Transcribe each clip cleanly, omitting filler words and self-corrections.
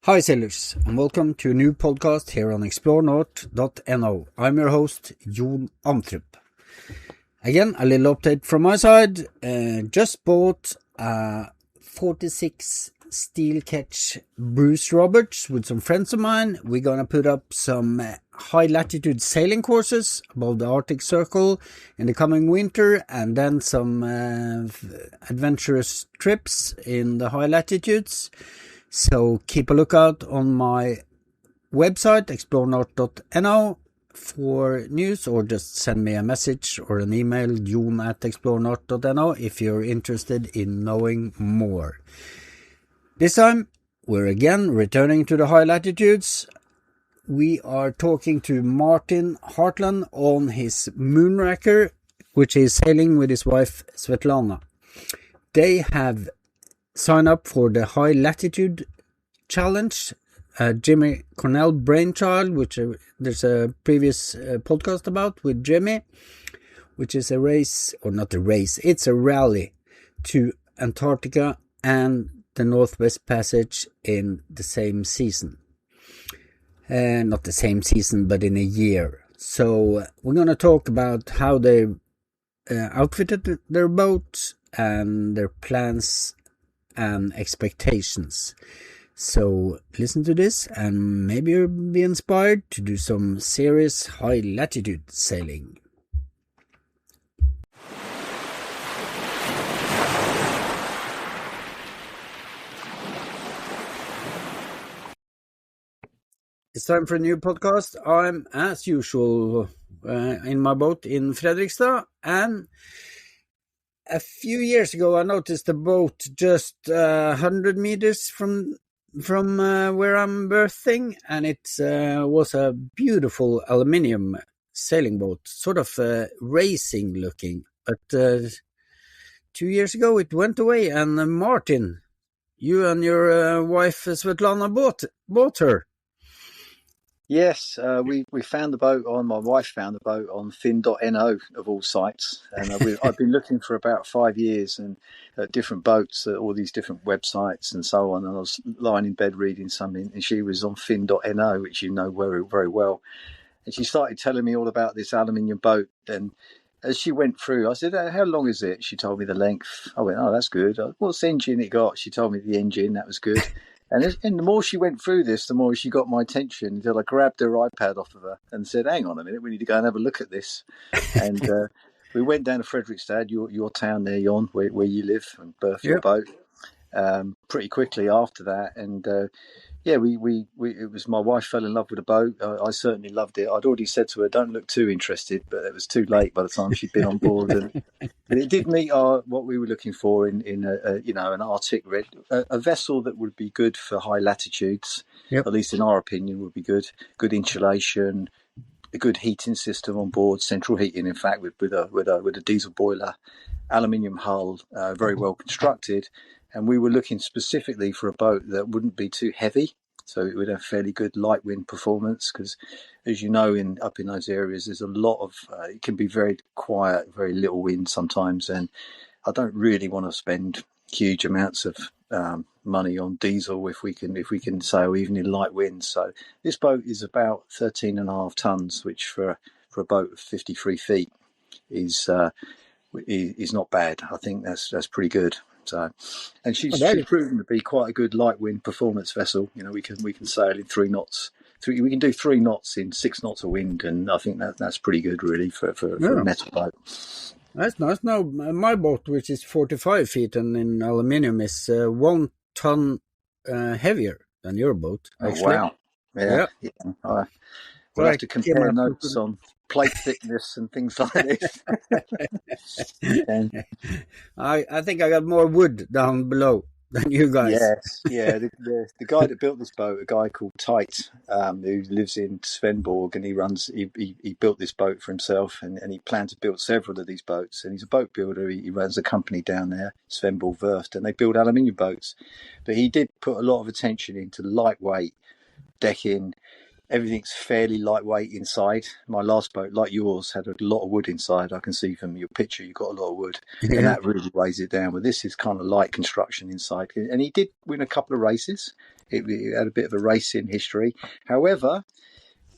Hi sailors, and welcome to a new podcast here on explorenorth.no. I'm your host, Jon Amtrup. Again, a little update from my side. Just bought a 46 steel catch Bruce Roberts with some friends of mine. We're gonna put up some high latitude sailing courses above the Arctic Circle in the coming winter, and then some adventurous trips in the high latitudes. So keep a lookout on my website, explorenorth.no, for news, or just send me a message or an email, jon@explorenorth.no, if you're interested in knowing more. This time, we're again returning to the high latitudes. We are talking to Martin Hartland on his Moonraker, which he's sailing with his wife Svetlana. They have sign up for the High Latitude Challenge, Jimmy Cornell brainchild, which there's a previous podcast about with Jimmy, which is a race, or not a race, it's a rally to Antarctica and the Northwest Passage in the same season. Not the same season, but in a year. So we're going to talk about how they outfitted their boat and their plans and expectations. So listen to this and maybe you'll be inspired to do some serious high latitude sailing. It's time for a new podcast. I'm, as usual, in my boat in Fredrikstad, and a few years ago I noticed a boat just 100 meters from where I'm berthing, and it was a beautiful aluminium sailing boat, sort of racing looking. But 2 years ago it went away, and Martin, you and your wife Svetlana bought her. Yes, we found the boat my wife found the boat on fin.no of all sites, and I've been looking for about 5 years and at different boats at all these different websites and so on, and I was lying in bed reading something, and she was on fin.no, which you know very, very well, and she started telling me all about this aluminium boat. And as she went through, I said, how long is it? She told me the length. I went, oh, that's good. What's engine it got? She told me the engine. That was good. And the more she went through this, the more she got my attention, until I grabbed her iPad off of her and said, hang on a minute, we need to go and have a look at this. And we went down to Fredrikstad, your town there, Jon, where you live, and berth your boat pretty quickly after that. And yeah, it was, my wife fell in love with the boat. I certainly loved it. I'd already said to her, don't look too interested, but it was too late by the time she'd been on board. And it did meet what we were looking for in an Arctic a vessel that would be good for high latitudes. Yep. At least in our opinion, would be good insulation, a good heating system on board, central heating, in fact, with a diesel boiler, aluminium hull, very well constructed. And we were looking specifically for a boat that wouldn't be too heavy, so it would have fairly good light wind performance, because, as you know, up in those areas, there's a lot of it can be very quiet, very little wind sometimes, and I don't really want to spend huge amounts of money on diesel if we can sail even in light winds. So this boat is about 13.5 tons, which for a boat of 53 feet is not bad. I think that's pretty good. So, and she's proven to be quite a good light wind performance vessel. You know, we can sail in 3 knots. We can do 3 knots in 6 knots of wind, and I think that's pretty good, really, for a metal boat. That's nice. Now, my boat, which is 45 feet and in aluminium, is 1 ton heavier than your boat, actually. Oh, wow. Yeah. We'll have to compare notes on plate thickness and things like this. I think I got more wood down below than you guys. Yes, yeah. The guy that built this boat, a guy called Tite, who lives in Svendborg, and he built this boat for himself, and he planned to build several of these boats. And he's a boat builder. He runs a company down there, Svendborg Werft, and they build aluminium boats. But he did put a lot of attention into lightweight decking. Everything's fairly lightweight inside. My last boat, like yours, had a lot of wood inside. I can see from your picture you've got a lot of wood, and that really weighs it down. But this is kind of light construction inside. And he did win a couple of races It had a bit of a racing history. However,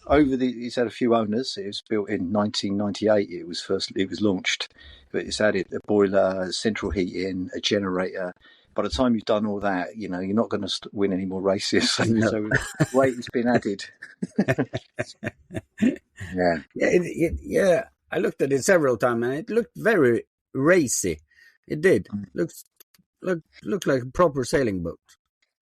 it's had a few owners. It was built in 1998. It was launched, but it's added a boiler, central heating, a generator. By the time you've done all that, you're not going to win any more races. No. So weight has been added. Yeah. Yeah. I looked at it several times, and it looked very racy. It did. Looked like a proper sailing boat.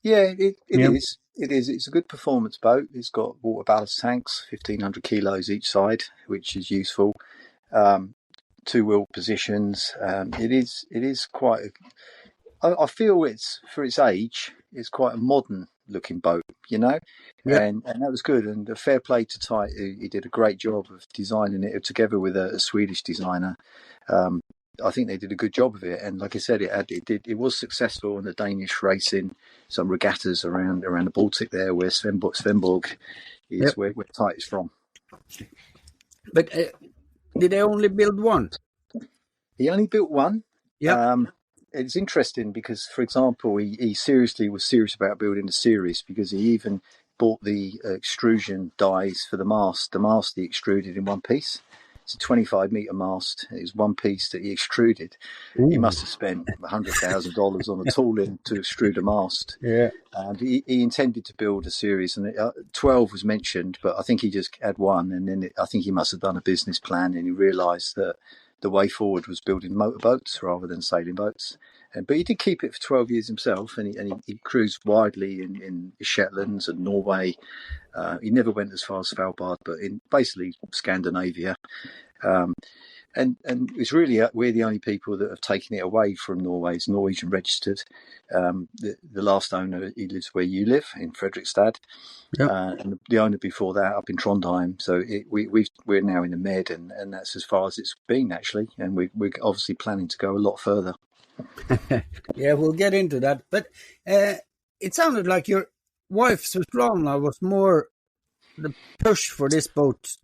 Yeah, it is. It is. It's a good performance boat. It's got water ballast tanks, 1,500 kilos each side, which is useful. Two-wheel positions. It is quite. I feel it's, for its age, it's quite a modern looking boat, Yep. and that was good. And a fair play to Tite. He did a great job of designing it together with a Swedish designer. I think they did a good job of it, and like I said, it was successful in the Danish racing, some regattas around the Baltic there, where Svenborg is, where Tite is from. But did they only build one? He only built one. Yeah. It's interesting because, for example, he seriously was serious about building a series, because he even bought the extrusion dies for the mast. The mast he extruded in one piece. It's a 25-meter mast. It's one piece that he extruded. Ooh. He must have spent $100,000 on the tooling to extrude a mast. Yeah. And he intended to build a series, and 12 was mentioned, but I think he just had one. And then I think he must have done a business plan, and he realised that the way forward was building motorboats rather than sailing boats. But he did keep it for 12 years himself, and he cruised widely in Shetlands and Norway. He never went as far as Svalbard, but in basically Scandinavia. And it's really, we're the only people that have taken it away from Norway. It's Norwegian registered. The last owner, he lives where you live, in Fredrikstad. Yep. And the owner before that up in Trondheim. So we're now in the Med, and that's as far as it's been, actually. And we're obviously planning to go a lot further. Yeah, we'll get into that. But it sounded like your wife, Svetlana, was more the push for this boat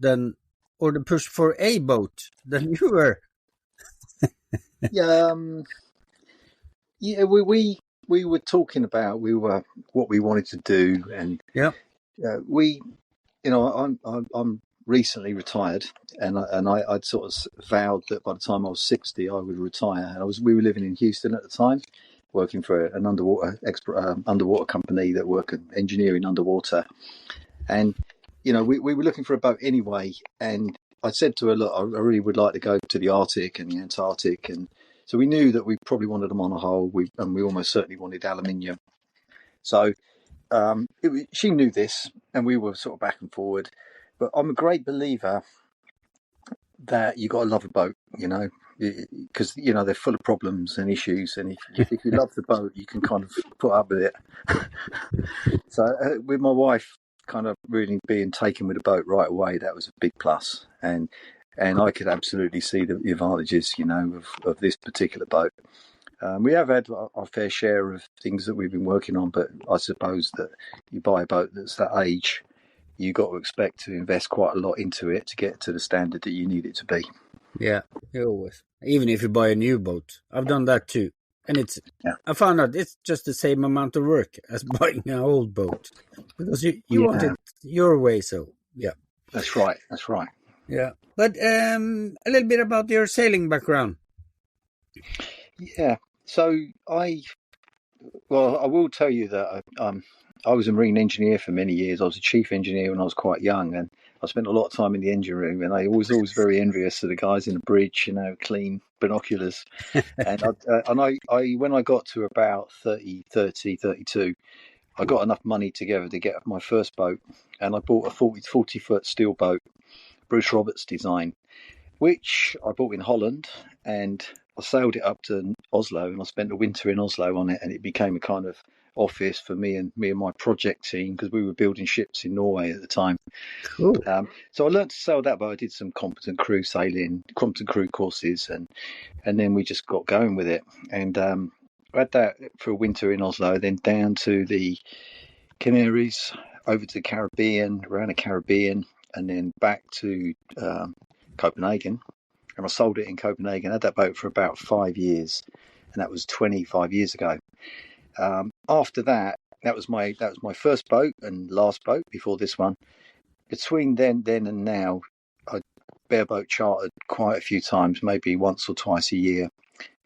or the push for a boat than you were. Yeah. We were talking about what we wanted to do, and I'm recently retired, and I'd sort of vowed that by the time I was 60 I would retire. And we were living in Houston at the time, working for an underwater company that work at engineering underwater, and we were looking for a boat anyway. And I said to her, look, I really would like to go to the Arctic and the Antarctic, and so we knew that we probably wanted them on a hull, and we almost certainly wanted aluminium. So she knew this, and we were sort of back and forward. But I'm a great believer that you got to love a boat, because they're full of problems and issues, and if you love the boat, you can kind of put up with it. So with my wife kind of really being taken with the boat right away, that was a big plus, and I could absolutely see the advantages, of this particular boat. We have had our fair share of things that we've been working on, but I suppose that you buy a boat that's that age, you got to expect to invest quite a lot into it to get to the standard that you need it to be. Yeah, you always. Even if you buy a new boat, I've done that too, and I found out it's just the same amount of work as buying an old boat, because you want it your way. So yeah, that's right. Yeah, but a little bit about your sailing background. Yeah, so I will tell you that I was a marine engineer for many years. I was a chief engineer when I was quite young, and I spent a lot of time in the engine room, and I was always very envious of the guys in the bridge, clean binoculars. And I when I got to about 30, 32, I got enough money together to get my first boat, and I bought a 40-foot steel boat, Bruce Roberts design, which I bought in Holland, and I sailed it up to Oslo, and I spent the winter in Oslo on it, and it became a kind of office for me and my project team, because we were building ships in Norway at the time. Cool. So I learned to sail that, but I did some competent crew courses, and then we just got going with it. And I had that for a winter in Oslo, then down to the Canaries, over to the Caribbean, around the Caribbean, and then back to Copenhagen. And I sold it in Copenhagen. I had that boat for about 5 years, and that was 25 years ago. After that, that was my first boat and last boat before this one. Between then and now, I bareboat chartered quite a few times, maybe once or twice a year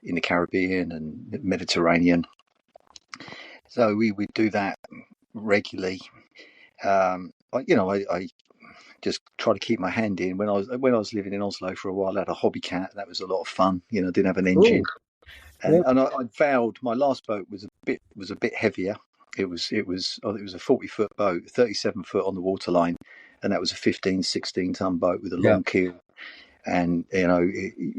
in the Caribbean and Mediterranean. So we would do that regularly. I just try to keep my hand in. When I was living in Oslo for a while, I had a hobby cat. That was a lot of fun. Didn't have an engine, and I vowed my last boat was a bit heavier. It was a 40-foot boat, 37-foot on the waterline, and that was a 15-16 ton boat with a long keel. And it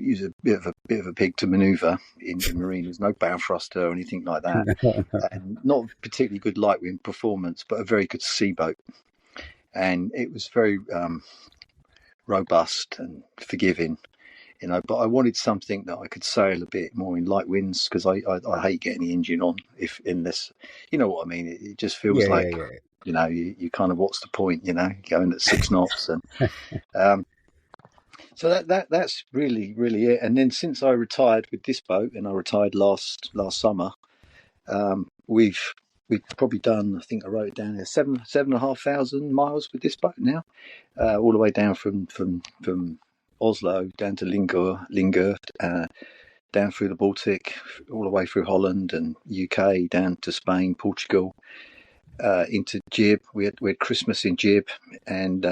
was a bit of a pig to manoeuvre in marine. There's no bow thruster or anything like that, and not particularly good light wind performance, but a very good sea boat. And it was very robust and forgiving, But I wanted something that I could sail a bit more in light winds, because I hate getting the engine on if in this, you know what I mean. It just feels like you kind of, what's the point, going at 6 knots and. So that's really it. And then since I retired with this boat, and I retired last summer, we've probably done, I think I wrote it down here, 7,500 miles with this boat now, all the way down from Oslo down to Lingur, down through the Baltic, all the way through Holland and UK, down to Spain, Portugal, into Gib. We had Christmas in Gib, and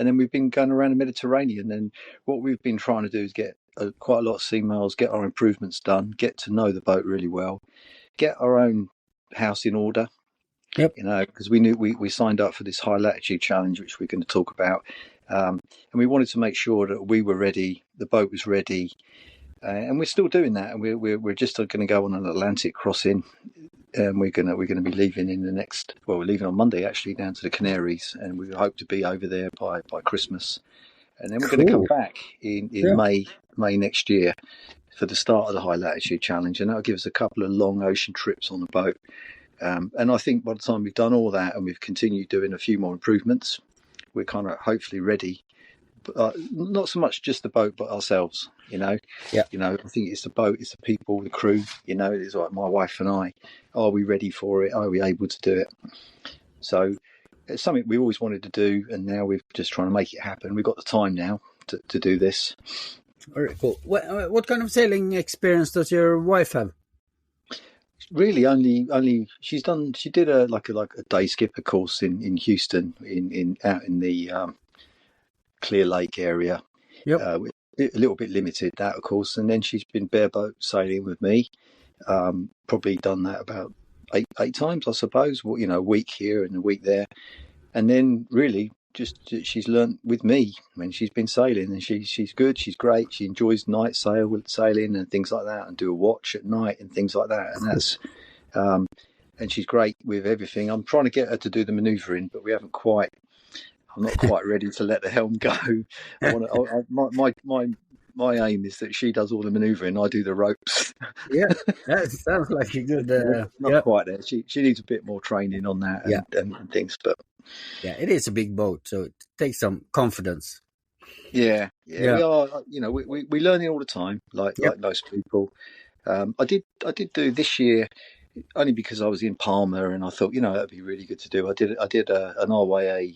then we've been going around the Mediterranean. And what we've been trying to do is get quite a lot of sea miles, get our improvements done, get to know the boat really well, get our own house in order. Yep. Because we knew we signed up for this high latitude challenge, which we're going to talk about, and we wanted to make sure that we were ready, the boat was ready, and we're still doing that. And we're just going to go on an Atlantic crossing, and we're going to be leaving we're leaving on Monday actually, down to the Canaries, and we hope to be over there by Christmas, and then we're going to come back in May next year for the start of the high latitude challenge, and that'll give us a couple of long ocean trips on the boat. And I think by the time we've done all that and we've continued doing a few more improvements, we're kind of hopefully ready. But, not so much just the boat, but ourselves. I think it's the boat, it's the people, the crew. It's like my wife and I. Are we ready for it? Are we able to do it? So it's something we always wanted to do, and now we're just trying to make it happen. We've got the time now to do this. Very cool. What kind of sailing experience does your wife have? Really, only she did a day skipper course in Houston, out in the Clear Lake area. Yep. A little bit limited, that of course, and then she's been bareboat sailing with me. Probably done that about eight times, I suppose. A week here and a week there, and then really just she's learnt with me when she's been sailing, and she's good, she's great, she enjoys night sailing and things like that, and do a watch at night and things like that, and that's and she's great with everything. I'm trying to get her to do the manoeuvring, but I'm not quite ready to let the helm go. My aim is that she does all the manoeuvring, I do the ropes. Yeah, that sounds like a good. Not quite there. She needs a bit more training on that and things, but yeah, it is a big boat, so it takes some confidence. Yeah. We are. We're learning all the time, like most people. I did do this year only because I was in Palma, and I thought that'd be really good to do. I did an RYA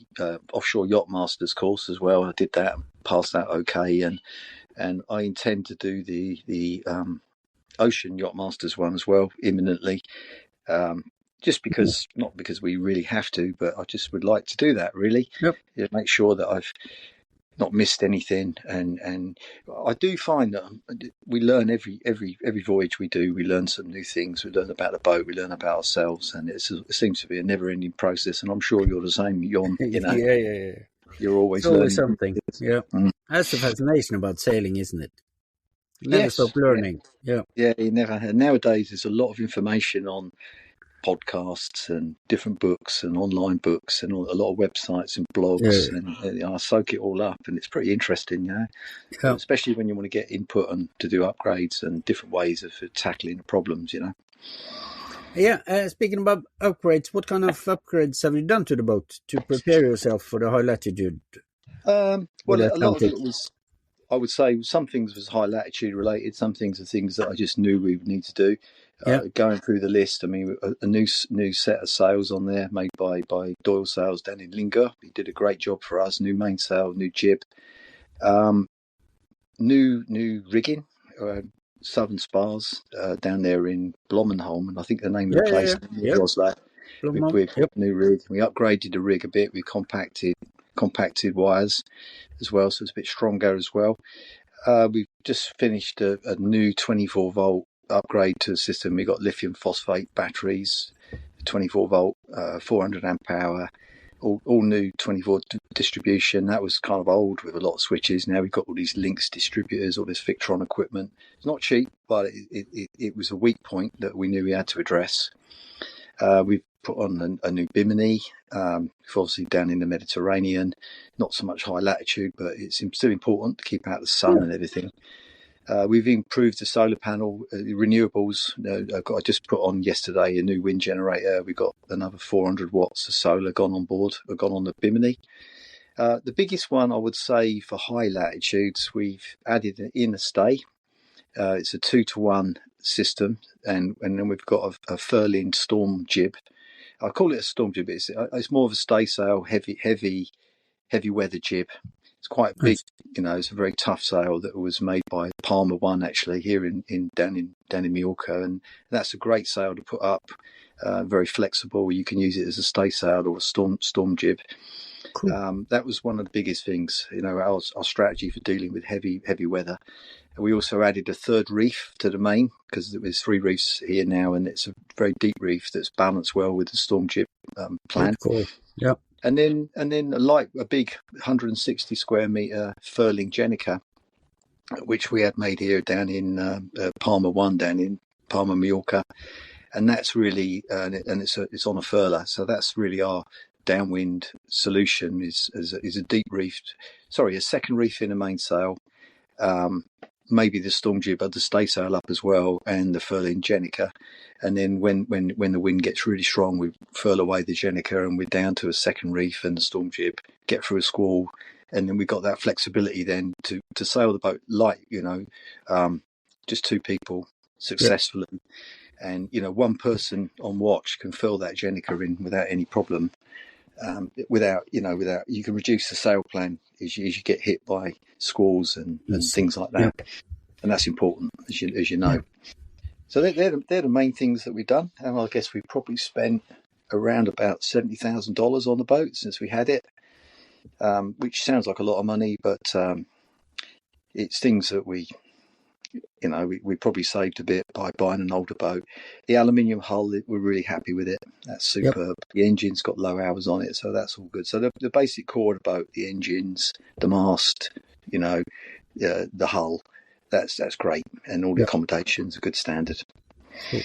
offshore yacht masters course as well. I did that, passed that okay, and I intend to do the ocean yacht masters one as well imminently. Just because, not because we really have to, but I just would like to do that really. Yep. Make sure that I've not missed anything, and I do find that we learn every voyage we do. We learn some new things. We learn about the boat. We learn about ourselves, and it seems to be a never-ending process. And I'm sure you're the same, Jon. Yeah. You're always learning something. Yeah, that's the fascination about sailing, isn't it? You never stop learning. Yeah, you never. Nowadays, there's a lot of information on podcasts and different books and online books and a lot of websites and blogs, and I soak it all up, and it's pretty interesting, especially when you want to get input and to do upgrades and different ways of tackling the problems, Yeah, speaking about upgrades, what kind of upgrades have you done to the boat to prepare yourself for the high latitude? Well, a lot of it was, I would say, some things was high latitude related, some things are things that I just knew we would need to do. Going through the list, I mean, a new set of sails on there made by Doyle Sails down in Linga. He did a great job for us. New mainsail, new jib, new rigging. Southern Spars down there in Blommenholm, and I think the name of the place was that. We put a new rig. We upgraded the rig a bit. We compacted wires as well, so it's a bit stronger as well. We've just finished a new 24-volt upgrade to the system. We got lithium phosphate batteries, 24-volt, 400 amp hour, all new 24 distribution. That was kind of old with a lot of switches. Now we've got all these Lynx distributors, all this Victron equipment. It's not cheap, but it was a weak point that we knew we had to address. We've put on a new bimini, obviously down in the Mediterranean, not so much high latitude, but it's still important to keep out the sun and everything. We've improved the solar panel, renewables. I just put on yesterday a new wind generator. We've got another 400 watts of solar gone on the bimini. The biggest one, I would say, for high latitudes, we've added an inner stay. It's a 2-to-1 system, and then we've got a furling storm jib. I call it a storm jib. It's more of a staysail, heavy weather jib. It's quite big, it's a very tough sail that was made by Palmer One actually here down in Mallorca, and that's a great sail to put up. Very flexible. You can use it as a staysail or a storm jib. Cool. That was one of the biggest things, our strategy for dealing with heavy weather. We also added a third reef to the main because there's 3 reefs here now, and it's a very deep reef that's balanced well with the storm jib plan. Cool. Yep. And then a big 160 square meter furling Jenica, which we had made here down in Palmer One, down in Palmer, Mallorca, and that's really and it's on a furler, so that's really our downwind solution. Is a deep reefed, a second reef in a mainsail. Maybe the storm jib had the staysail up as well, and the furling Jenica. And then when the wind gets really strong, we furl away the Jenica and we're down to a second reef and the storm jib, get through a squall, and then we've got that flexibility then to sail the boat light, just 2 people successfully. Yeah. And, one person on watch can furl that Jenica in without any problem. Without you can reduce the sail plan as you get hit by squalls and things like that, and that's important as you know. So they're the main things that we've done, and I guess we've probably spent around about $70,000 on the boat since we had it, which sounds like a lot of money, but it's things that we probably saved a bit by buying an older boat. The aluminium hull, we're really happy with it. That's superb. Yep. The engine's got low hours on it, so that's all good. So the basic core of the boat, the engines, the mast, the hull, that's great, and all the accommodations are good standard. Cool.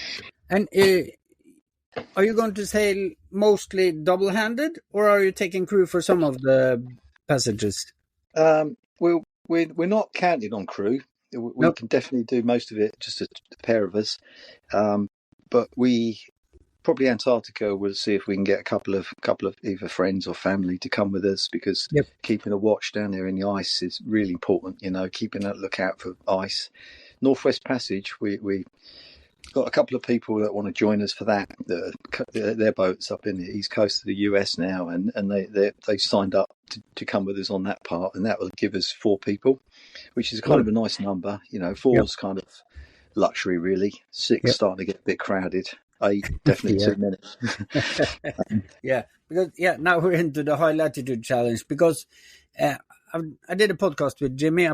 And are you going to sail mostly double-handed, or are you taking crew for some of the passages? We're not counting on crew. We can definitely do most of it, just a pair of us. But we probably Antarctica, we'll see if we can get a couple of either friends or family to come with us, because keeping a watch down there in the ice is really important. Keeping a lookout for ice. Northwest Passage, we got a couple of people that want to join us for that. Their boats up in the east coast of the US now, and they signed up to come with us on that part, and that will give us 4 people, which is kind of a nice number. 4's kind of luxury, really. 6 starting to get a bit crowded. 8 definitely too many. Because now we're into the high latitude challenge, because I did a podcast with Jimmy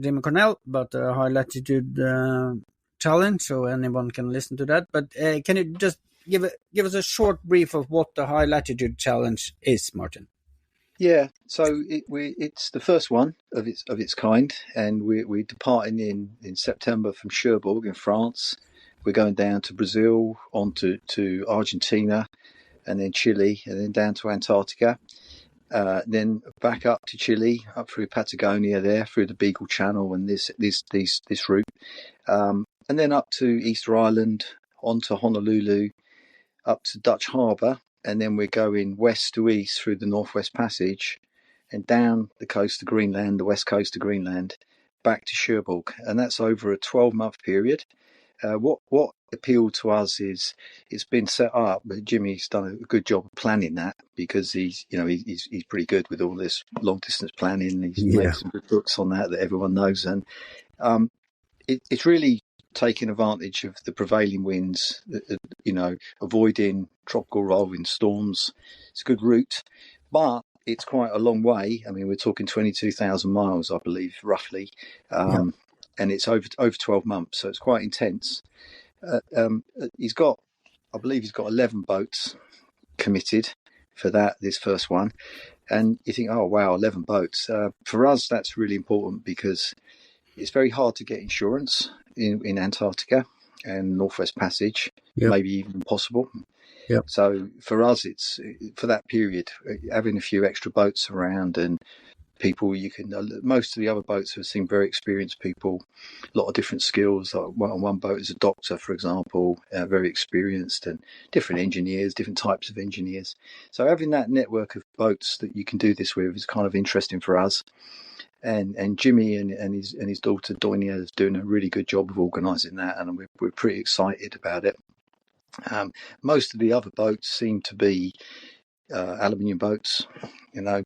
Jimmy Cornell about the high latitude challenge, so anyone can listen to that. But can you just give us a short brief of what the high latitude challenge is, Martin? Yeah, so it's the first one of its kind, and we're departing in September from Cherbourg in France. We're going down to Brazil, on to Argentina, and then Chile, and then down to Antarctica. Then back up to Chile, up through Patagonia there, through the Beagle Channel and this route. And then up to Easter Island, on to Honolulu, up to Dutch Harbour, and then we're going west to east through the Northwest Passage and down the coast of Greenland, the west coast of Greenland, back to Cherbourg. And that's over a 12-month period. What appealed to us is it's been set up, but Jimmy's done a good job of planning that, because he's pretty good with all this long distance planning. He's made some good books on that everyone knows, and it's really taking advantage of the prevailing winds, avoiding tropical rolling storms. It's a good route, but it's quite a long way. I mean, we're talking 22,000 miles, I believe, roughly, and it's over 12 months, so it's quite intense. He's got 11 boats committed for this first one, and you think, oh wow, 11 boats. For us, that's really important because it's very hard to get insurance in Antarctica and Northwest Passage, maybe even impossible. So for us, it's for that period, having a few extra boats around and people most of the other boats have seen very experienced people, a lot of different skills. Like one boat is a doctor, for example, very experienced, and different engineers, different types of engineers. So having that network of boats that you can do this with is kind of interesting for us. And Jimmy and his daughter Doinia is doing a really good job of organising that, and we're pretty excited about it. Most of the other boats seem to be aluminium boats,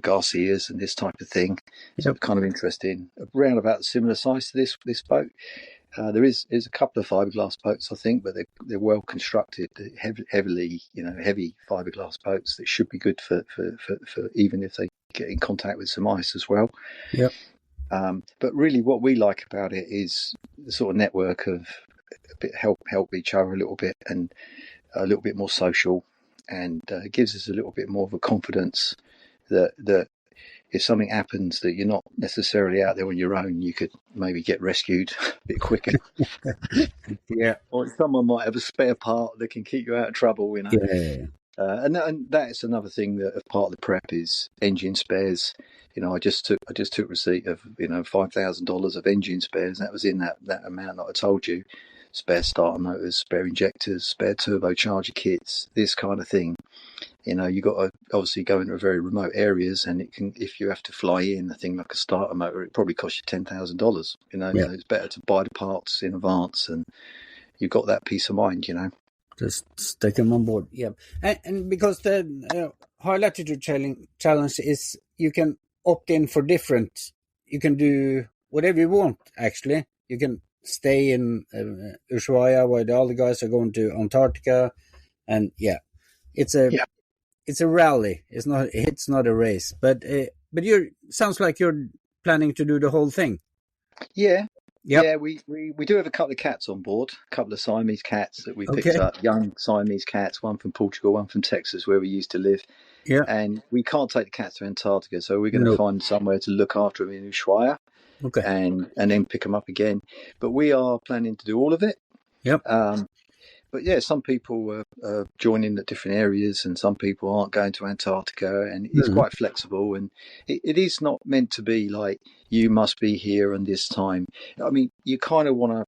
Garcias and this type of thing. So kind of interesting. Around about the similar size to this boat. There is a couple of fiberglass boats, I think, but they're well constructed, heavy fiberglass boats that should be good for even if they get in contact with some ice as well. But really, what we like about it is the sort of network of help each other a little bit, and a little bit more social, and it gives us a little bit more of a confidence that if something happens that you're not necessarily out there on your own, you could maybe get rescued a bit quicker. Or someone might have a spare part that can keep you out of trouble, and that's another thing that as part of the prep is engine spares. I just took receipt of $5,000 of engine spares. That was in that amount that I told you. Spare starter motors, spare injectors, spare turbocharger kits, this kind of thing. You got to obviously go into very remote areas, and if you have to fly in a thing like a starter motor, it probably costs you $10,000. So it's better to buy the parts in advance, and you've got that peace of mind. Just stick them on board. And because the high latitude challenge is, you can opt in for different. You can do whatever you want. Actually, you can stay in Ushuaia while the other guys are going to Antarctica, and it's a rally. It's not a race, but sounds like you're planning to do the whole thing. Yeah, we do have a couple of cats on board, a couple of Siamese cats that we picked up, young Siamese cats, one from Portugal, one from Texas, where we used to live. And we can't take the cats to Antarctica, so we're going to find somewhere to look after them in Ushuaia. And then pick them up again. But we are planning to do all of it. But some people are joining at different areas, and some people aren't going to Antarctica, and it's quite flexible. And it is not meant to be like you must be here on this time. I mean, you kind of want to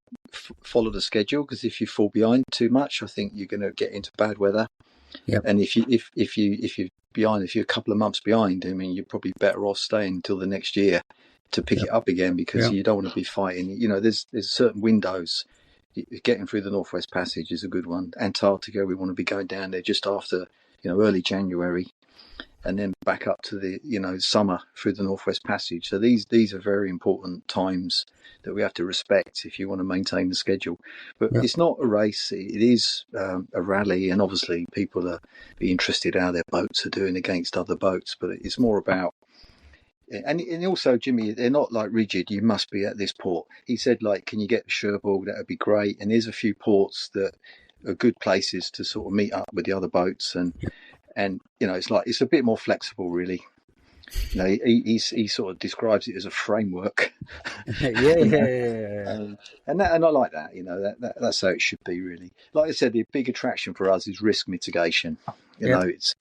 follow the schedule, because if you fall behind too much, I think you're going to get into bad weather. And if you're behind, if you're a couple of months behind, I mean, you're probably better off staying until the next year to pick it up again, because you don't want to be fighting. There's certain windows. Getting through the Northwest Passage is a good one. Antarctica, we want to be going down there just after, early January, and then back up to the, summer through the Northwest Passage. So these are very important times that we have to respect if you want to maintain the schedule. But it's not a race. It is a rally, and obviously people are be interested how their boats are doing against other boats. But it's more about, and also, Jimmy, they're not like rigid. You must be at this port. He said, like, can you get to Cherbourg? That would be great. And there's a few ports that are good places to sort of meet up with the other boats, and it's a bit more flexible, really. He sort of describes it as a framework. And I like that. That's how it should be, really. Like I said, the big attraction for us is risk mitigation. It's.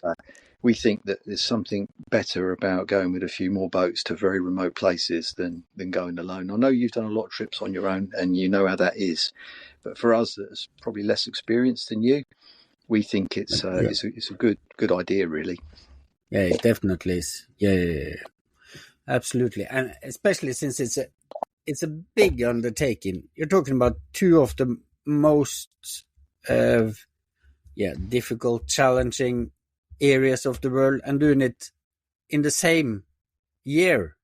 We think that there's something better about going with a few more boats to very remote places than going alone. I know you've done a lot of trips on your own, and you know how that is. But for us, that's probably less experienced than you. We think it's a good idea, really. Yeah, it definitely is. Yeah, absolutely, and especially since it's a big undertaking. You're talking about two of the most difficult, challenging areas of the world and doing it in the same year.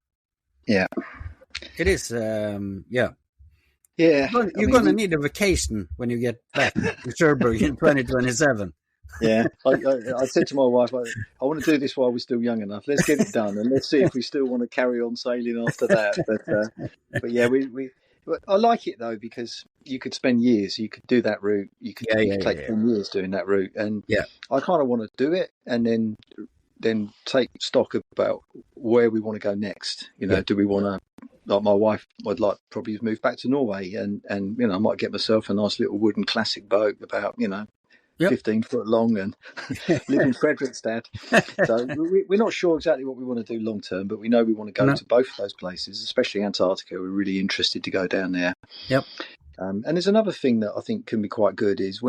Yeah. It is, Yeah. You're going to need a vacation when you get back to Cherbourg in 2027. Yeah, I said to my wife, I want to do this while we're still young enough. Let's get it done, and let's see if we still want to carry on sailing after that. But yeah, I like it though, because you could spend years. You could do that route. You could take 10 years doing that route, and I kind of want to do it, and then take stock about where we want to go next. Do we want to? Like my wife would like probably move back to Norway, and I might get myself a nice little wooden classic boat about 15 foot long and live in Fredrikstad. So we're not sure exactly what we want to do long term, but we know we want to go to both of those places, especially Antarctica. We're really interested to go down there. Yep. And there's another thing that I think can be quite good is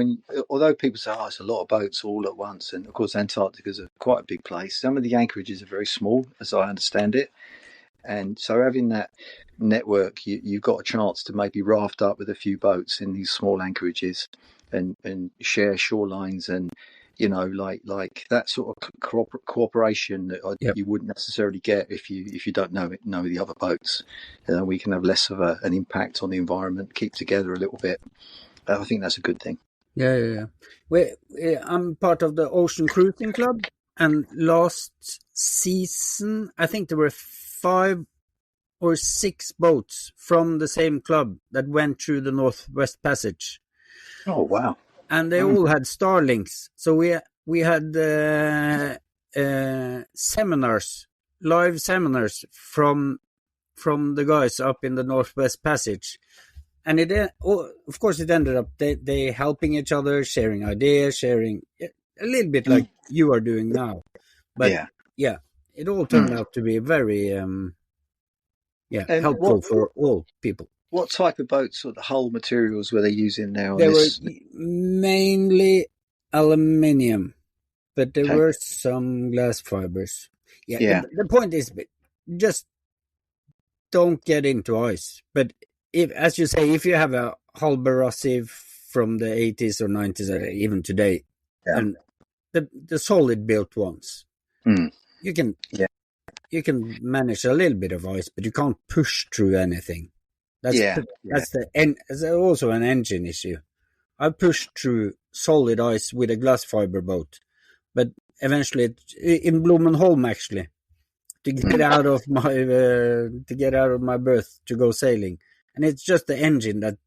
although people say, it's a lot of boats all at once, and of course Antarctica is quite a big place. Some of the anchorages are very small, as I understand it. And so having that network, you've got a chance to maybe raft up with a few boats in these small anchorages and share shorelines, and like that sort of cooperation that you wouldn't necessarily get if you don't know the other boats. We can have less of an impact on the environment, keep together a little bit. I think that's a good thing. Yeah. I'm part of the Ocean Cruising Club, and last season I think there were 5 or 6 boats from the same club that went through the Northwest Passage. Oh wow! And they all had Starlinks. So we had seminars, live seminars from the guys up in the Northwest Passage, and of course it ended up they helping each other, sharing ideas, sharing a little bit like you are doing now. But it all turned out to be very helpful for all people. What type of boats or the hull materials were they using now? They were mainly aluminium, but there were some glass fibers. Yeah. The point is, just don't get into ice. But as you say, if you have a hull Barassi from the 80s or 90s, or even today, and the solid built ones, you can manage a little bit of ice, but you can't push through anything. That's also an engine issue. I pushed through solid ice with a glass fiber boat, but eventually in Blommenholm actually, to get out of my berth to go sailing, and it's just the engine that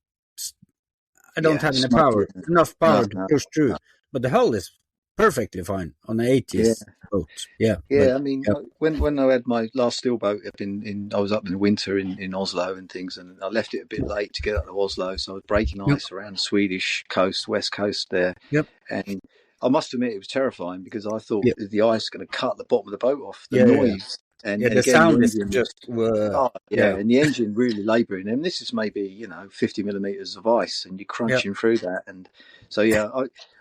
I don't have enough power to push through, but the hull is perfectly fine on the 80s boat. When I had my last steel boat up I was up in the winter in Oslo and things, and I left it a bit late to get out of Oslo, so I was breaking ice around the Swedish coast, west coast there. And I must admit it was terrifying, because I thought the ice was going to cut the bottom of the boat off, the noise. And the again, sound is just and the engine really labouring. And this is maybe 50 millimeters of ice, and you're crunching through that. And so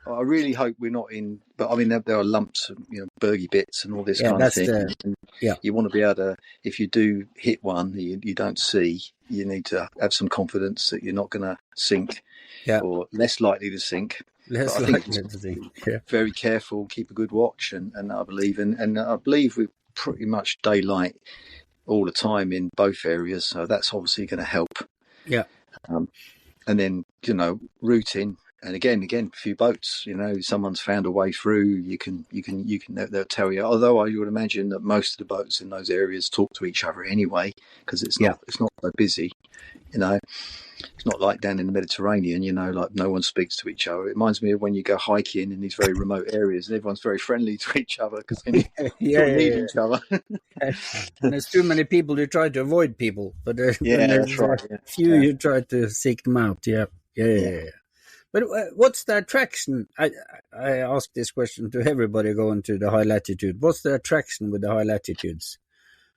I really hope we're not in. But I mean, there are lumps, of, bergy bits and all this kind of thing. You want to be able to, if you do hit one you don't see, you need to have some confidence that you're not going to sink, or less likely to sink. Very careful, keep a good watch, and I believe we pretty much daylight all the time in both areas, so that's obviously going to help. And then routing, and again a few boats, someone's found a way through, you can they'll tell you, although I would imagine that most of the boats in those areas talk to each other anyway, because it's not so busy. It's not like down in the Mediterranean, like no one speaks to each other. It reminds me of when you go hiking in these very remote areas, and everyone's very friendly to each other because they need each other. And there's too many people who try to avoid people, but there's few you try to seek them out. But what's the attraction? I ask this question to everybody going to the high latitude. What's the attraction with the high latitudes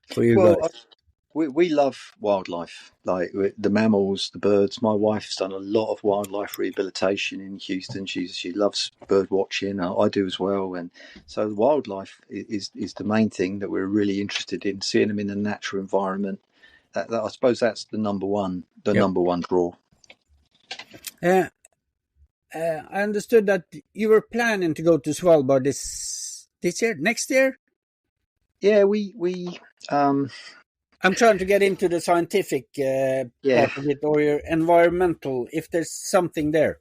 for you guys? We love wildlife, like the mammals, the birds. My wife's done a lot of wildlife rehabilitation in Houston. She loves bird watching. I do as well. And so the wildlife is the main thing that we're really interested in, seeing them in a natural environment. That I suppose that's the number one draw. I understood that you were planning to go to Svalbard this year, next year. Yeah, we I'm trying to get into the scientific part of it, or your environmental, if there's something there.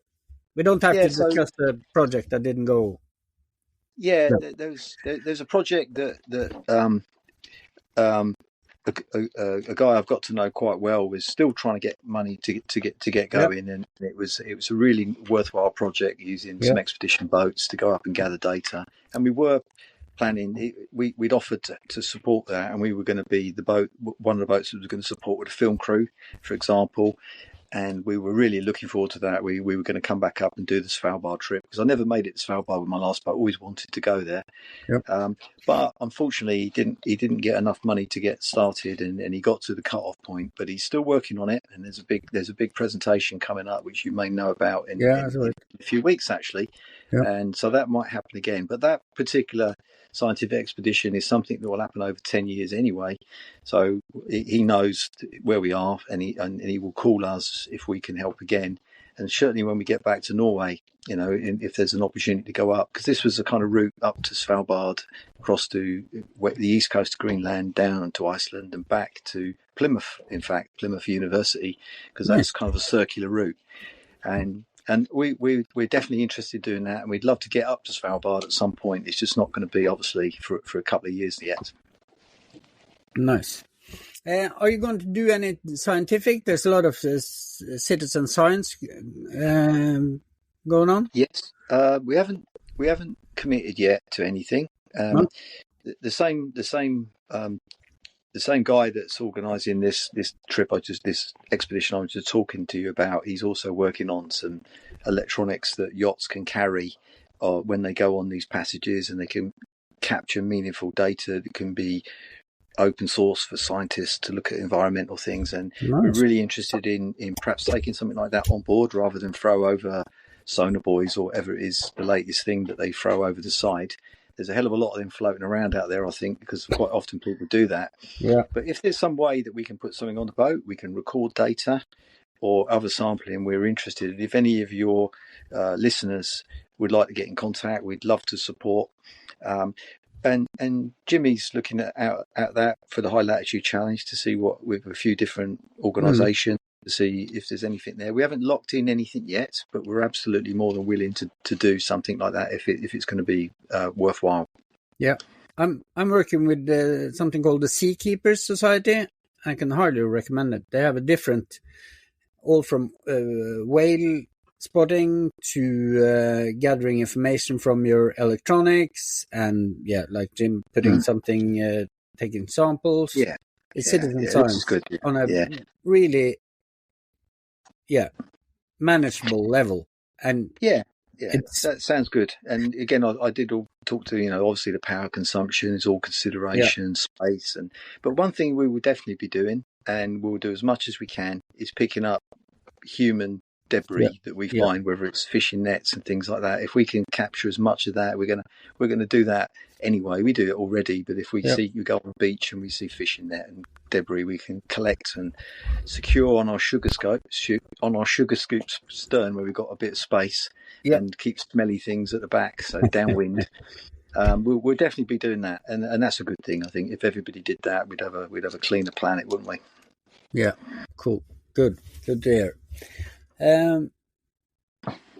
We don't have to So discuss the project that didn't go. yeah, No. there's a project that um, a guy I've got to know quite well was still trying to get money to get Yeah, going, and it was a really worthwhile project using yeah, some expedition boats to go up and gather data, and we were planning. We'd offered to support that, and we were going to be one of the boats that was going to support with a film crew, for example. And we were really looking forward to that. We were going to come back up and do the Svalbard trip, because I never made it to Svalbard with my last boat. I always wanted to go there. yeah. But unfortunately, he didn't get enough money to get started, and he got to the cut-off point. But he's still working on it, and there's a big presentation coming up, which you may know about in a few weeks, actually. Yeah. And so that might happen again. But that particular scientific expedition is something that will happen over 10 years anyway. So he knows where we are, and he will call us if we can help again. And certainly when we get back to Norway, if there's an opportunity to go up, because this was the kind of route up to Svalbard, across to the east coast of Greenland, down to Iceland, and back to Plymouth, in fact, Plymouth University, because that's kind of a circular route. And we're definitely interested in doing that, and we'd love to get up to Svalbard at some point. It's just not going to be, obviously, for a couple of years yet. Nice. Are you going to do any scientific? There's a lot of citizen science going on. Yes, we haven't committed yet to anything. The same guy that's organising this trip, this expedition I was just talking to you about, he's also working on some electronics that yachts can carry when they go on these passages, and they can capture meaningful data that can be open source for scientists to look at environmental things. And we're really interested in perhaps taking something like that on board, rather than throw over sonar buoys or whatever it is, the latest thing that they throw over the side. There's a hell of a lot of them floating around out there, I think, because quite often people do that. Yeah. But if there's some way that we can put something on the boat, we can record data or other sampling, we're interested. If any of your listeners would like to get in contact, we'd love to support. And Jimmy's looking at that for the High Latitude Challenge, to see what, with a few different organisations, to see if there's anything there. We haven't locked in anything yet, but we're absolutely more than willing to do something like that if it's going to be worthwhile. Yeah, I'm working with something called the Seakeepers Society. I can hardly recommend it. They have a different, all from whale spotting to gathering information from your electronics, and like Jim putting something, taking samples. Yeah, it's citizen science good. On a really manageable level, and that sounds good. And again, I did talk to, obviously the power consumption is all consideration, space, but one thing we will definitely be doing, and we'll do as much as we can, is picking up human debris that we find, whether it's fishing nets and things like that. If we can capture as much of that, we're gonna do that anyway. We do it already, but if we see, you go on the beach and we see fishing net and debris, we can collect and secure on our sugar scoop's stern, where we've got a bit of space, and keep smelly things at the back, so downwind. We'll definitely be doing that, and that's a good thing. I think if everybody did that, we'd have a cleaner planet, wouldn't we? Yeah, cool, good to hear.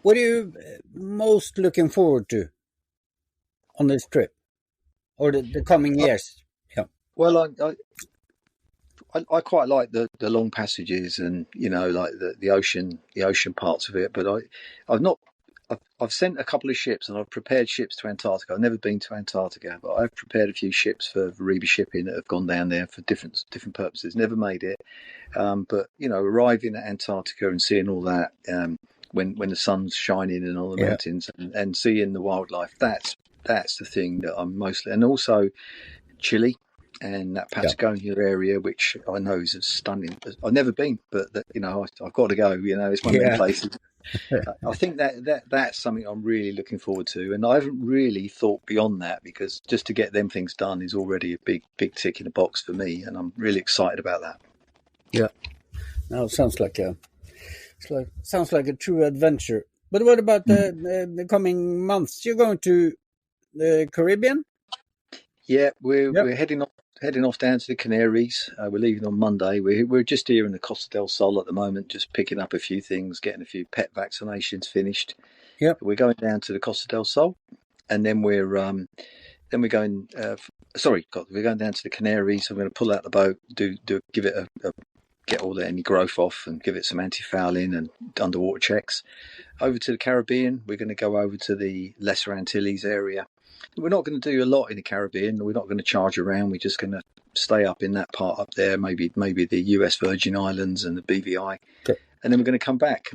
What are you most looking forward to on this trip, or the coming years? Well, I quite like the long passages, and like the ocean parts of it. But I've sent a couple of ships, and I've prepared ships to Antarctica. I've never been to Antarctica, but I've prepared a few ships for Reba Shipping that have gone down there for different purposes. Never made it, but arriving at Antarctica and seeing all that, when the sun's shining and all the mountains, and seeing the wildlife, that's the thing that I'm mostly, and also Chile and that Patagonia area, which I know is stunning. I've never been, but I've got to go. It's one of them places. I think that's something I'm really looking forward to, and I haven't really thought beyond that, because just to get them things done is already a big tick in the box for me, and I'm really excited about that. Yeah, now it sounds like a true adventure. But what about the coming months? You're going to the Caribbean? Yeah, Yep. we're heading off down to the Canaries. We're leaving on Monday. We're just here in the Costa del Sol at the moment, just picking up a few things, getting a few pet vaccinations finished. Yep. We're going down to the Costa del Sol, and then we're going. We're going down to the Canaries. I'm going to pull out the boat, give it a get all any growth off, and give it some anti-fouling and underwater checks. Over to the Caribbean, we're going to go over to the Lesser Antilles area. We're not going to do a lot in the Caribbean. We're not going to charge around. We're just going to stay up in that part up there, maybe the US Virgin Islands and the BVI. Okay. And then we're going to come back,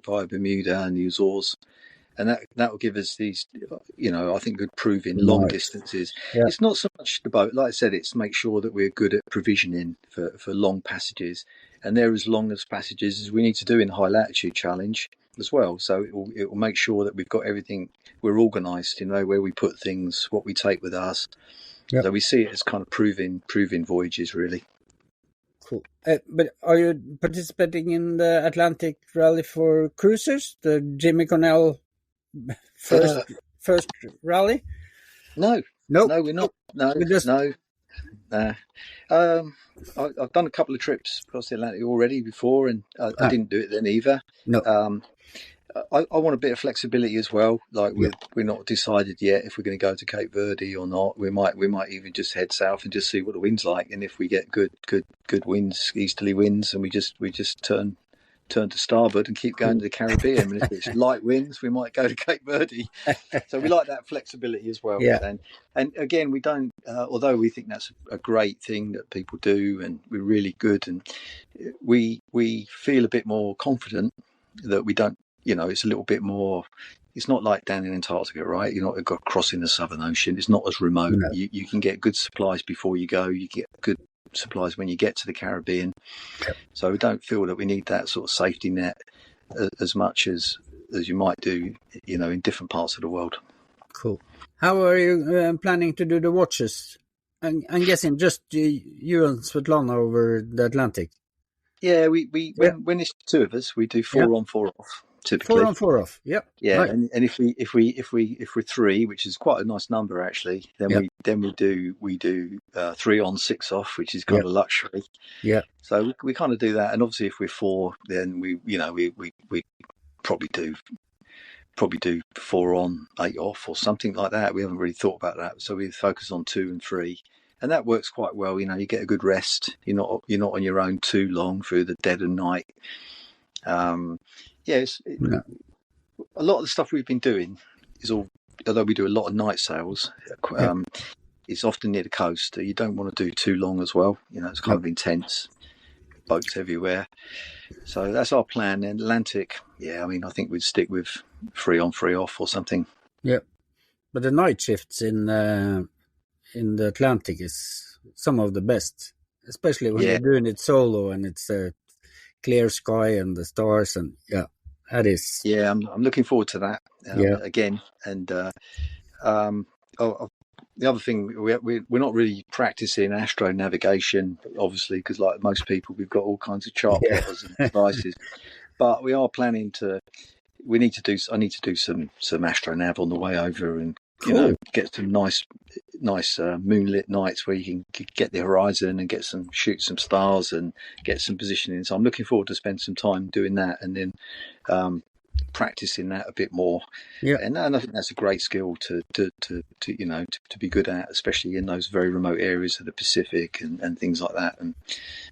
via Bermuda and the Azores. And that will give us these, I think, good proving long distances. Yeah. It's not so much the boat. Like I said, it's make sure that we're good at provisioning for long passages. And they're as long as passages as we need to do in the high latitude challenge as well. So it will make sure that we've got everything, we're organised, where we put things, what we take with us. Yep. So we see it as kind of proving voyages, really. Cool. But are you participating in the Atlantic Rally for cruisers, the Jimmy Connell first rally? No, we're not. No. I've done a couple of trips across the Atlantic already before, and I didn't do it then either. No. I want a bit of flexibility as well. Like we're not decided yet if we're going to go to Cape Verde or not. We might even just head south and just see what the wind's like, and if we get good winds, easterly winds, and we just turn to starboard and keep going to the Caribbean. And if it's light winds, we might go to Cape Verde. So we like that flexibility as well. Yeah. And again, we don't, although we think that's a great thing that people do, and we're really good, and we feel a bit more confident that we don't, it's a little bit more. It's not like down in Antarctica, right? You're not crossing the Southern Ocean. It's not as remote. No. You can get good supplies before you go. You get good supplies when you get to the Caribbean. Yep. So we don't feel that we need that sort of safety net as much as you might do, in different parts of the world. Cool. How are you planning to do the watches? I'm guessing just you and Svetlana over the Atlantic. Yeah, when it's two of us, we do 4 on 4 off. Typically 4 on 4 off. Yep. Yeah, right. and if we're 3, which is quite a nice number actually, then we do 3 on 6 off, which is kind of luxury. Yeah. So we kind of do that, and obviously if we're 4, then we probably do 4 on 8 off or something like that. We haven't really thought about that, so we focus on 2 and 3. And that works quite well. You get a good rest. You're not on your own too long through the dead of night. A lot of the stuff we've been doing is although we do a lot of night sails, it's often near the coast. You don't want to do too long as well. It's kind of intense. Boats everywhere. So that's our plan. In Atlantic, I think we'd stick with 3 on 3 off or something. Yeah, but the night shifts in the Atlantic is some of the best, especially when you're doing it solo and it's a clear sky and the stars, and that is. Yeah, I'm looking forward to that again. And the other thing, we're not really practicing astro navigation, obviously, because like most people, we've got all kinds of chart plotters and devices. But we are planning to. I need to do some astronav on the way over, and get some nice moonlit nights where you can get the horizon and shoot some stars and get some positioning. So I'm looking forward to spend some time doing that, and then practicing that a bit more. Yeah, and I think that's a great skill to be good at, especially in those very remote areas of the Pacific and things like that. And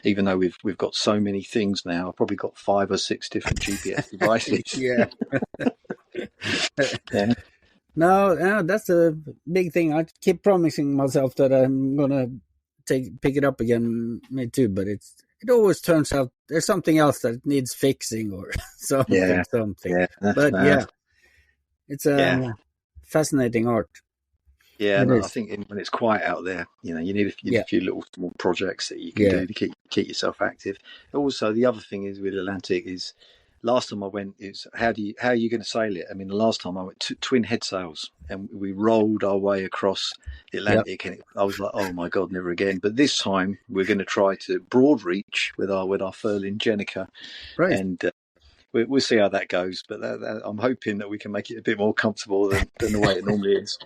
even though we've got so many things now, I've probably got 5 or 6 different GPS devices. Yeah. No, that's a big thing. I keep promising myself that I'm gonna pick it up again, me too. But it always turns out there's something else that needs fixing or something. Yeah, but it's a fascinating art. Yeah, and I think when it's quiet out there, you need a few little small projects that you can do to keep yourself active. Also, the other thing is with Atlantic is. Last time I went, how are you going to sail it? I mean, the last time I went twin head sails, and we rolled our way across the Atlantic, and I was like, oh my god, never again. But this time we're going to try to broad reach with our furling Jenica, right? And we'll see how that goes. But I'm hoping that we can make it a bit more comfortable than the way it normally is.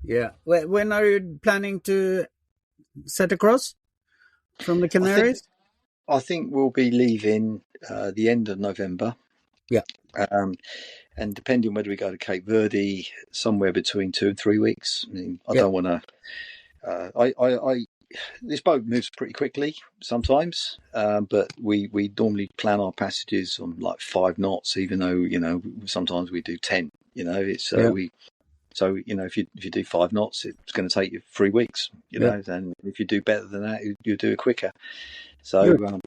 Yeah. When are you planning to set across from the Canaries? I think we'll be leaving the end of November. Yeah. And depending whether we go to Cape Verde, somewhere between 2 and 3 weeks. I mean, I don't want to. This boat moves pretty quickly sometimes, but we normally plan our passages on like 5 knots, even though sometimes we do 10. It's So if you do 5 knots, it's going to take you 3 weeks. And if you do better than that, you do it quicker. So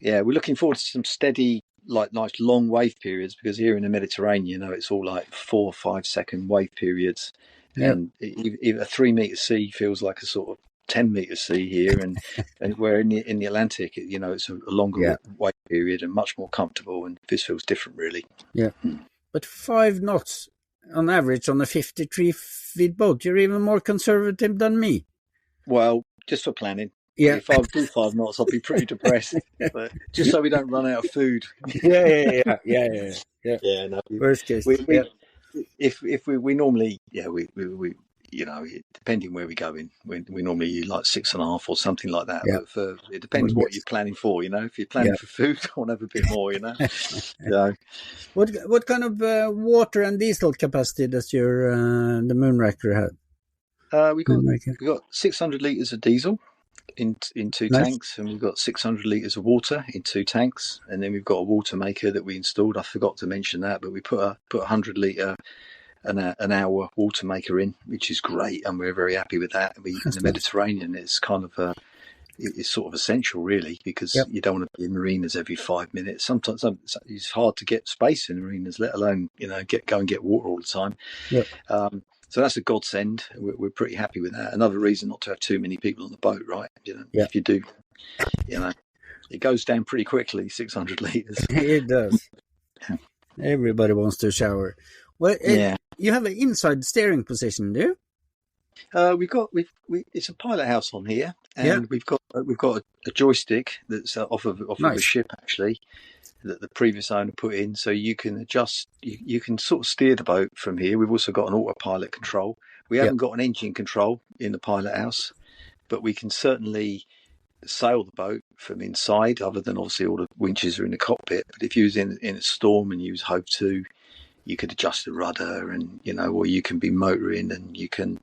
we're looking forward to some steady, like nice long wave periods, because here in the Mediterranean, it's all like 4 or 5 second wave periods, and a 3 meter sea feels like a sort of 10 meter sea here, and where in the Atlantic, it's a longer wave period and much more comfortable, and this feels different, really. Yeah, but 5 knots on average on a 53-foot boat. You're even more conservative than me. Well, just for planning. Yeah. If I do 5 knots, I'll be pretty depressed. But just so we don't run out of food. Yeah. No. Worst case. If we normally, we depending where we're going, we normally like 6.5 or something like that. Yeah. But it depends what you're planning for. If you're planning for food, I want to have a bit more. So, what kind of water and diesel capacity does your the Moonraker have? We got 600 litres of diesel in 2 tanks, and we've got 600 litres of water in 2 tanks, and then we've got a water maker that we installed. I forgot to mention that, but we put a 100 litre an hour water maker in, which is great, and we're very happy with that. In the Mediterranean, it's kind of it's sort of essential, really, because you don't want to be in marinas every 5 minutes. Sometimes it's hard to get space in marinas, let alone go and get water all the time. So that's a godsend. We're pretty happy with that. Another reason not to have too many people on the boat, right? If you do, it goes down pretty quickly, 600 litres. It does. Everybody wants to shower. Well, you have an inside steering position, do you? It's a pilot house on here, and we've got a joystick that's off of a ship, actually, that the previous owner put in, so you can adjust. You can sort of steer the boat from here. We've also got an autopilot control. We haven't got an engine control in the pilot house, but we can certainly sail the boat from inside, other than obviously all the winches are in the cockpit. But if you was in a storm and you was hove to, you could adjust the rudder, and or you can be motoring, and you can't.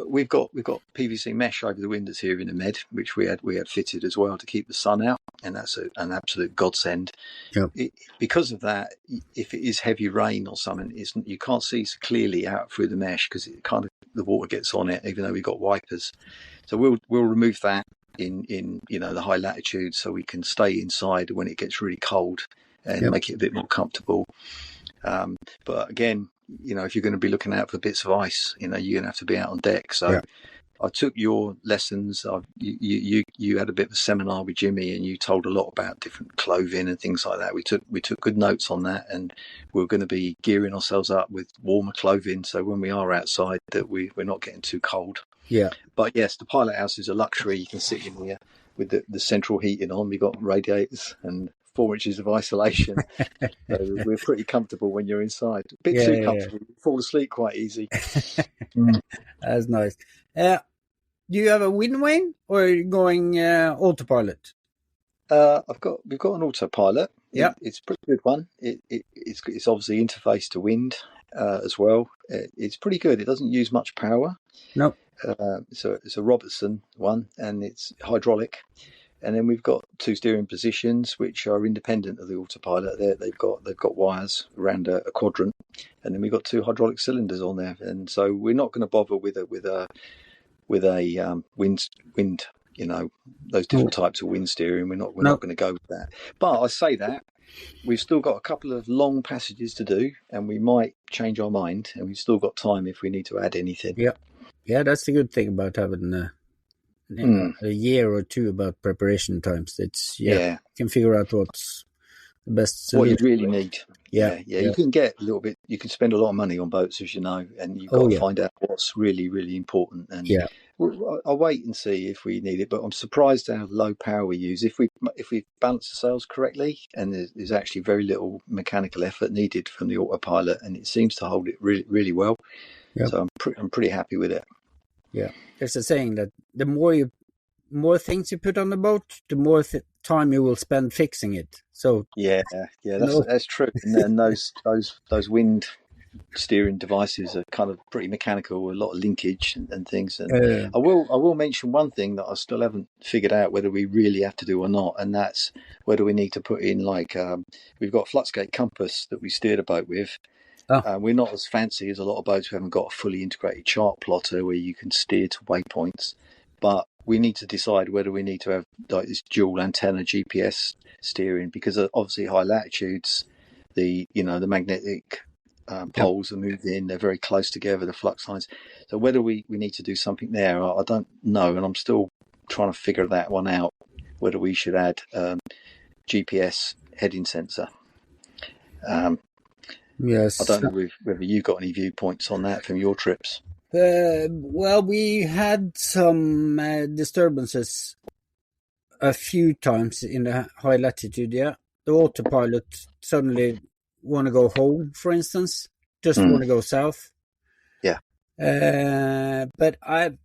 We've got PVC mesh over the windows here in the Med, which we had fitted as well to keep the sun out, and that's an absolute godsend. Because of that, if it is heavy rain or something, you can't see so clearly out through the mesh, because it kind of, the water gets on it, even though we've got wipers. So we'll remove that in the high latitudes, so we can stay inside when it gets really cold and make it a bit more comfortable. But again, if you're going to be looking out for bits of ice, you're going to have to be out on deck. So I took your lessons. You had a bit of a seminar with Jimmy, and you told a lot about different clothing and things like that. We took good notes on that, and we're going to be gearing ourselves up with warmer clothing, so when we are outside, that we're not getting too cold. But yes, the pilot house is a luxury. You can sit in here with the central heating on. We've got radiators and 4 inches of isolation. So we're pretty comfortable when you're inside. A bit too comfortable. You fall asleep quite easy. That's nice. Do you have a wind vane, or are you going autopilot? We've got an autopilot. It's a pretty good one. It's obviously interfaced to wind as well. It's pretty good. It doesn't use much power. No. So it's a Robertson one, and it's hydraulic. And then we've got 2 steering positions which are independent of the autopilot. They've got wires around a quadrant, and then we've got 2 hydraulic cylinders on there. And so we're not going to bother with a wind, those different types of wind steering. We're not going to go with that. But I say that we've still got a couple of long passages to do, and we might change our mind, and we've still got time if we need to add anything. Yeah, that's the good thing about having a year or 2 about preparation times. It's you can figure out what's the best solution. What you really need. Yeah. You can get a little bit. You can spend a lot of money on boats, as you know, and you've got to find out what's really, really important. And I'll wait and see if we need it. But I'm surprised how low power we use. If we balance the sails correctly, and there's actually very little mechanical effort needed from the autopilot, and it seems to hold it really, really well. Yep. So I'm pretty happy with it. Yeah, there's a saying that the more things you put on the boat, the more time you will spend fixing it. So that's true. And then those wind steering devices are kind of pretty mechanical, a lot of linkage and things. And I will mention one thing that I still haven't figured out whether we really have to do or not, and that's whether we need to put in we've got a Fluxgate compass that we steer the boat with. We're not as fancy as a lot of boats who haven't got a fully integrated chart plotter where you can steer to waypoints, but we need to decide whether we need to have like this dual antenna GPS steering, because obviously high latitudes, the magnetic poles are moved in, they're very close together, the flux lines. So whether we need to do something there, I don't know, and I'm still trying to figure that one out, whether we should add GPS heading sensor. Yes. I don't know whether you've got any viewpoints on that from your trips. Well, we had some disturbances a few times in the high latitude. Yeah, the autopilot suddenly want to go home, for instance, just want to go south. Yeah. But I've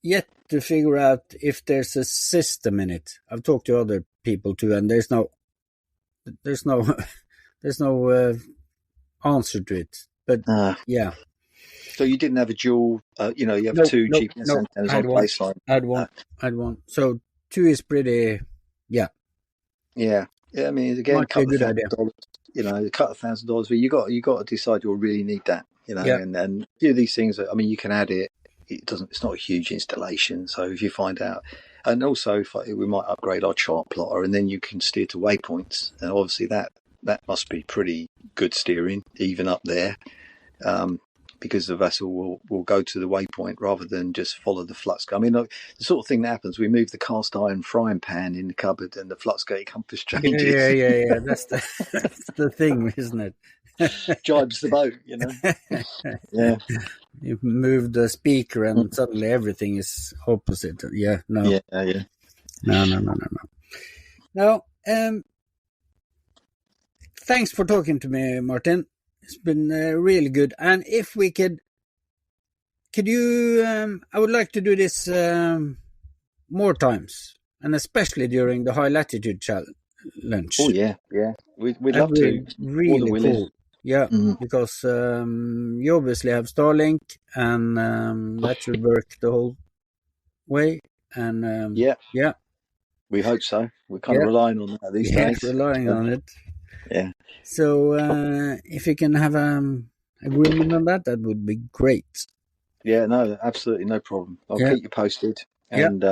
yet to figure out if there's a system in it. I've talked to other people too, and there's no answer to it. But yeah. So you didn't have a dual, you have two GPS antennas on baseline. I had one. So 2 is pretty, Yeah. I mean, again, a couple of $1,000, $1,000, but you got to decide you'll really need that, and a few of these things, I mean, you can add it. It's not a huge installation. So if you find out, and also we might upgrade our chart plotter, and then you can steer to waypoints. And obviously that must be pretty good steering, even up there. Because the vessel will go to the waypoint rather than just follow the flux. I mean, the sort of thing that happens, we move the cast iron frying pan in the cupboard and the Fluxgate compass changes. Yeah. That's the thing, isn't it? Jibes the boat, Yeah. You move the speaker and suddenly everything is opposite. Yeah, no. Yeah. No, thanks for talking to me, Martin. It's been really good. And if we could you, I would like to do this more times, and especially during the high latitude challenge. Oh, yeah. We'd love to. Really cool. Yeah, because you obviously have Starlink, and that should work the whole way. And yeah. We hope so. We're kind of relying on that these days. Relying on it. Yeah. So if you can have agreement on that would be great. Yeah, no, absolutely no problem. I'll keep you posted. And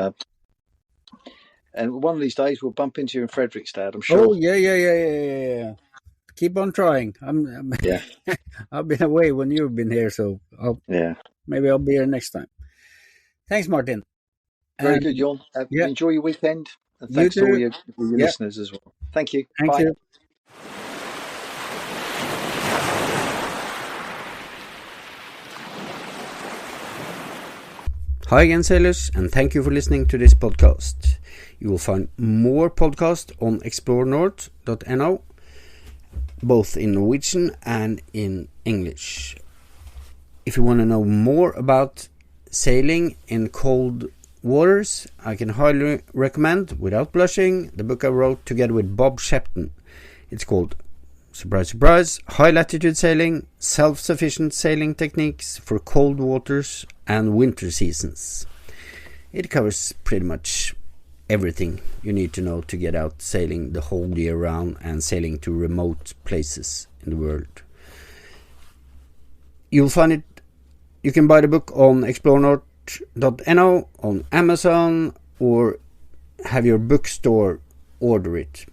and one of these days we'll bump into you in Fredrikstad, I'm sure. Oh, yeah. Keep on trying. I've been away when you've been here, so maybe I'll be here next time. Thanks, Martin. Very good, Jon. Enjoy your weekend. And thanks to all your listeners as well. Thank you. Thank you. Hi again, sailors, and thank you for listening to this podcast. You will find more podcasts on explorenorth.no, both in Norwegian and in English. If you want to know more about sailing in cold waters, I can highly recommend, without blushing, the book I wrote together with Bob Shepton. It's called, surprise, surprise, High Latitude Sailing, Self-Sufficient Sailing Techniques for Cold Waters and Winter Seasons. It covers pretty much everything you need to know to get out sailing the whole year round and sailing to remote places in the world. You'll find it, you can buy the book on explorenorth.no, on Amazon, or have your bookstore order it.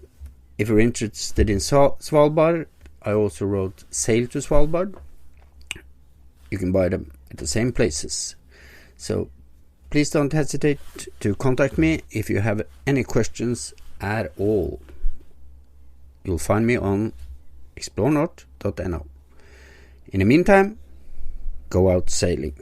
If you're interested in Svalbard, I also wrote Sail to Svalbard. You can buy them at the same places. So please don't hesitate to contact me if you have any questions at all. You'll find me on explorenorth.no. In the meantime, go out sailing.